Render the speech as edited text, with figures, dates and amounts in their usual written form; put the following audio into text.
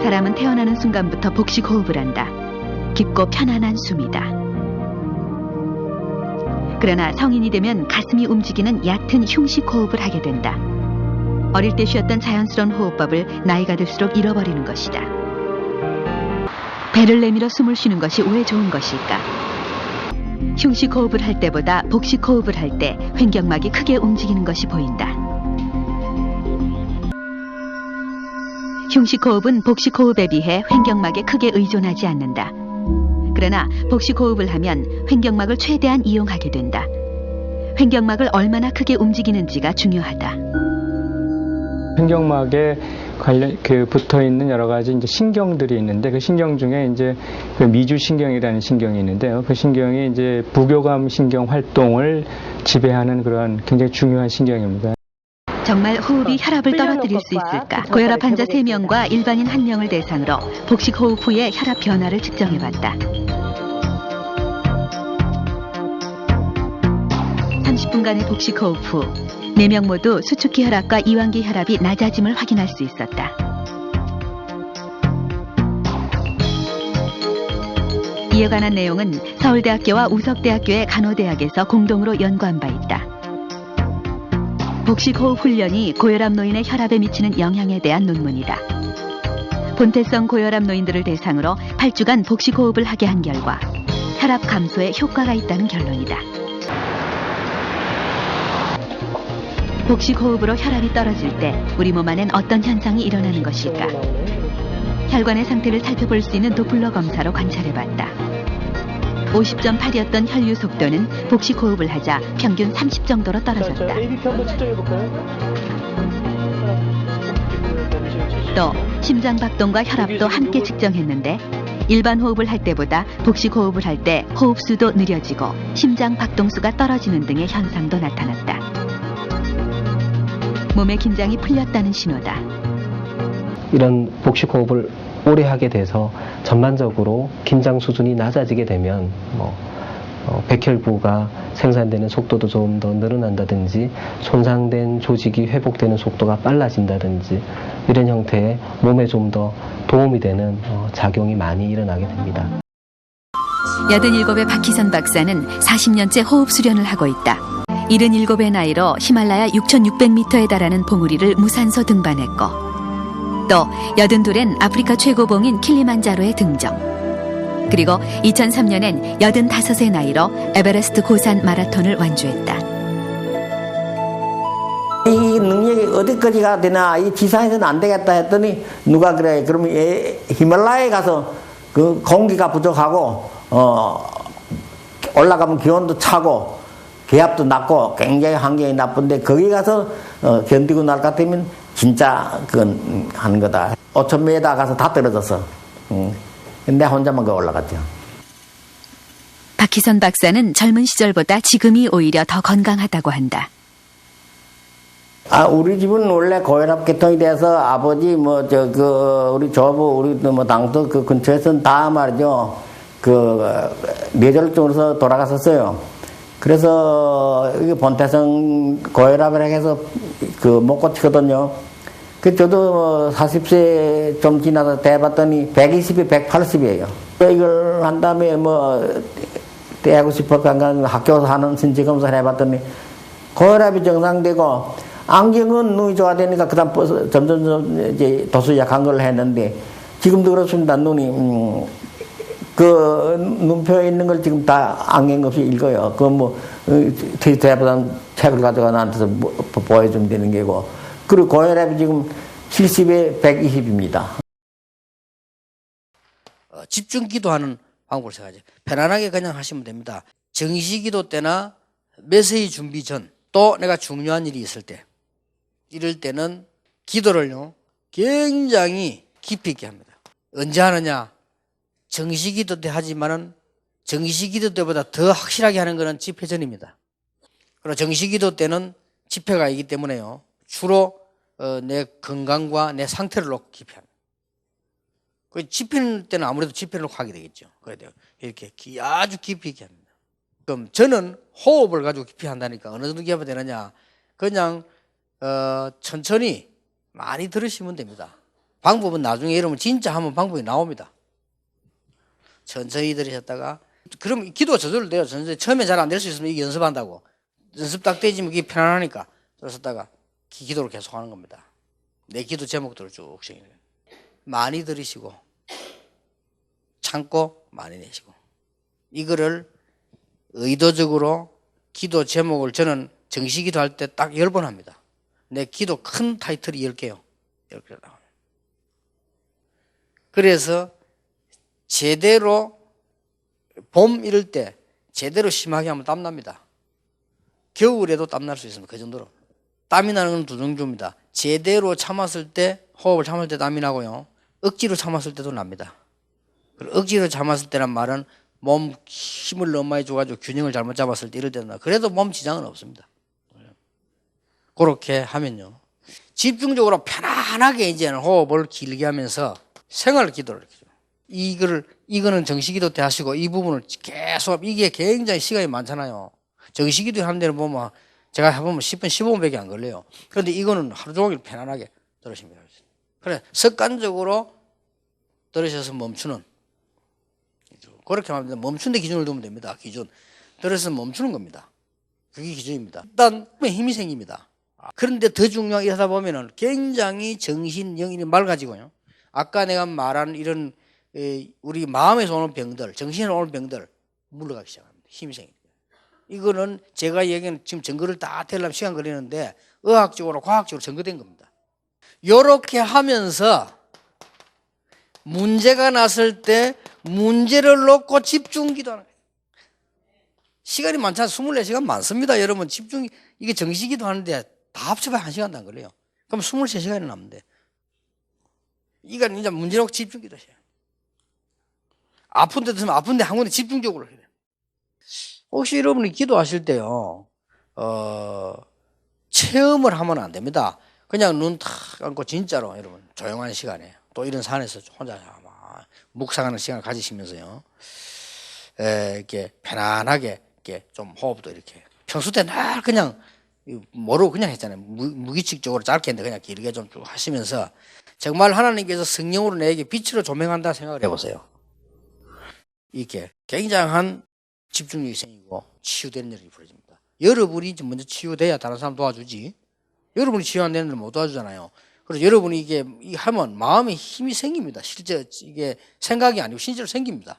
사람은 태어나는 순간부터 복식 호흡을 한다. 깊고 편안한 숨이다. 그러나 성인이 되면 가슴이 움직이는 얕은 흉식 호흡을 하게 된다. 어릴 때 쉬었던 자연스러운 호흡법을 나이가 들수록 잃어버리는 것이다. 배를 내밀어 숨을 쉬는 것이 왜 좋은 것일까? 흉식 호흡을 할 때보다 복식 호흡을 할 때 횡격막이 크게 움직이는 것이 보인다. 흉식 호흡은 복식 호흡에 비해 횡격막에 크게 의존하지 않는다. 그러나 복식 호흡을 하면 횡격막을 최대한 이용하게 된다. 횡격막을 얼마나 크게 움직이는지가 중요하다. 횡격막에 붙어 있는 여러 가지 이제 신경들이 있는데 그 신경 중에 이제 그 미주신경이라는 신경이 있는데요. 그 신경이 이제 부교감 신경 활동을 지배하는 그런 굉장히 중요한 신경입니다. 정말 호흡이 혈압을 떨어뜨릴 수 있을까? 고혈압 환자 3명과 일반인 1명을 대상으로 복식 호흡 후에 혈압 변화를 측정해봤다. 30분간의 복식 호흡 후 4명 모두 수축기 혈압과 이완기 혈압이 낮아짐을 확인할 수 있었다. 이에 관한 내용은 서울대학교와 우석대학교의 간호대학에서 공동으로 연구한 바 있다. 복식 호흡 훈련이 고혈압 노인의 혈압에 미치는 영향에 대한 논문이다. 본태성 고혈압 노인들을 대상으로 8주간 복식 호흡을 하게 한 결과 혈압 감소에 효과가 있다는 결론이다. 복식 호흡으로 혈압이 떨어질 때 우리 몸 안엔 어떤 현상이 일어나는 것일까? 혈관의 상태를 살펴볼 수 있는 도플러 검사로 관찰해봤다. 50.8이었던 혈류 속도는 복식 호흡을 하자 평균 30 정도로 떨어졌다. ABP 한번 측정해볼까요? 또 심장 박동과 혈압도 함께 측정했는데 일반 호흡을 할 때보다 복식 호흡을 할 때 호흡수도 느려지고 심장 박동수가 떨어지는 등의 현상도 나타났다. 몸의 긴장이 풀렸다는 신호다. 이런 복식 호흡을 오래 하게 돼서 전반적으로 긴장 수준이 낮아지게 되면 백혈구가 생산되는 속도도 좀 더 늘어난다든지 손상된 조직이 회복되는 속도가 빨라진다든지 이런 형태의 몸에 좀 더 도움이 되는 작용이 많이 일어나게 됩니다. 87의 박희선 박사는 40년째 호흡 수련을 하고 있다. 77의 나이로 히말라야 6,600m에 달하는 봉우리를 무산소 등반했고 또 82엔 아프리카 최고봉인 킬리만자로에 등정. 그리고 2003년엔 85의 나이로 에베레스트 고산 마라톤을 완주했다. 이 능력이 어디까지 가야 되나, 이 지상에서는 안 되겠다 했더니 누가 그래, 그러면 히말라야에 가서 그 공기가 부족하고 올라가면 기온도 차고 기압도 낮고 굉장히 환경이 나쁜데 거기 가서 견디고 날 것 같으면 진짜 그건 하는 거다. 5,000m 가서 다 떨어졌어. 근데 혼자만 그 올라갔죠. 박희선 박사는 젊은 시절보다 지금이 오히려 더 건강하다고 한다. 우리 집은 원래 고혈압 계통이 돼서 아버지 우리 조부 우리 당도 그 근처에서는 다 말이죠. 뇌졸중으로서 돌아갔었어요. 그래서 이게 본태성 고혈압이라 해서 못 고치거든요. 저도 40세 좀 지나서 대봤더니 120이 180이에요. 이걸 한 다음에 대하고 싶어서 학교에서 하는 신체검사를 해봤더니 고혈압이 정상되고 안경은 눈이 좋아되니까 그다음 점점 이제 도수 약한 걸 했는데 지금도 그렇습니다. 눈이 눈표에 있는 걸 지금 다 안경 없이 읽어요. 대보단 책을 가져가 나한테서 보여주면 되는 게고. 그리고 고혈압이 지금 70에 120입니다. 집중 기도하는 방법을 생각하죠. 편안하게 그냥 하시면 됩니다. 정시 기도 때나 메시지 준비 전, 또 내가 중요한 일이 있을 때, 이럴 때는 기도를요 굉장히 깊이 있게 합니다. 언제 하느냐? 정시 기도 때 하지만은 정시 기도 때보다 더 확실하게 하는 것은 집회 전입니다. 그리고 정시 기도 때는 집회가 있기 때문에요 주로 내 건강과 내 상태를 놓고 깊이 합니다. 그 집회 때는 아무래도 집회를 놓고 하게 되겠죠. 그래야 이렇게 아주 깊이 있게 합니다. 그럼 저는 호흡을 가지고 깊이 한다니까 어느 정도 깊이 되느냐? 그냥 천천히 많이 들으시면 됩니다. 방법은 나중에 여러분 진짜 하면 방법이 나옵니다. 천천히 들으셨다가 그럼 기도가 저절로 돼요. 처음에 잘 안 될 수 있으면 이게 연습한다고. 연습 딱 되지면 이게 편안하니까 들으셨다가 기도를 계속 하는 겁니다. 내 기도 제목들을 쭉 정해요. 많이 들으시고 참고 많이 내시고 이거를 의도적으로 기도 제목을 저는 정시기도 할 때 딱 10번 합니다. 내 기도 큰 타이틀이 10개요. 10개 나와요. 그래서 제대로 봄 이럴 때 제대로 심하게 하면 땀납니다. 겨울에도 땀날 수 있습니다. 그 정도로. 땀이 나는 건 두 종류입니다. 제대로 참았을 때 호흡을 참을 때 땀이 나고요. 억지로 참았을 때도 납니다. 억지로 참았을 때란 말은 몸 힘을 너무 많이 줘가지고 균형을 잘못 잡았을 때 이럴 때는 나. 그래도 몸 지장은 없습니다. 그렇게 하면요. 집중적으로 편안하게 이제는 호흡을 길게 하면서 생활 기도를 해요. 이거는 정시기도 때 하시고 이 부분을 계속 이게 굉장히 시간이 많잖아요. 정시기도 하는 데는 보면 제가 해보면 10분, 15분밖에 안 걸려요. 그런데 이거는 하루 종일 편안하게 들으시면 돼요. 그래, 습관적으로 들으셔서 멈추는. 그렇게 하면 멈춘 데 기준을 두면 됩니다. 기준. 들어서 멈추는 겁니다. 그게 기준입니다. 일단 힘이 생깁니다. 그런데 더 중요한 게 하다 보면은 굉장히 정신, 영이 맑아지고요. 아까 내가 말한 이런 우리 마음에서 오는 병들, 정신에서 오는 병들 물러가기 시작합니다. 힘이 생깁니다. 이거는 제가 얘기하는 지금 증거를 다 대려면 시간 걸리는데 의학적으로 과학적으로 증거된 겁니다. 이렇게 하면서 문제가 났을 때 문제를 놓고 집중 기도하는 거예요. 시간이 많잖아요. 24시간 많습니다. 여러분 집중 이게 정시 기도하는데 다 합쳐봐야 1시간도 안 걸려요. 그럼 23시간이 남는데 이건 이제 문제 놓고 집중 기도하셔요. 아픈 데 있으면 아픈 데 한 군데 집중적으로 해야 돼요. 혹시 여러분이 기도하실 때요, 체험을 하면 안 됩니다. 그냥 눈 탁 감고 진짜로 여러분 조용한 시간에 또 이런 산에서 혼자 묵상하는 시간을 가지시면서요, 이렇게 편안하게 이렇게 좀 호흡도 이렇게 평소 때 늘 그냥 모르고 그냥 했잖아요. 무기칙적으로 짧게 했는데 그냥 길게 좀 쭉 하시면서 정말 하나님께서 성령으로 내게 빛으로 조명한다 생각을 해보세요. 이렇게 굉장한 집중력이 생기고 치유되는 일이 벌어집니다. 여러분이 먼저 치유돼야 다른 사람 도와주지. 여러분이 치유 안 되는 데 못 도와주잖아요. 그래서 여러분이 이게 하면 마음에 힘이 생깁니다. 실제 이게 생각이 아니고 실제로 생깁니다.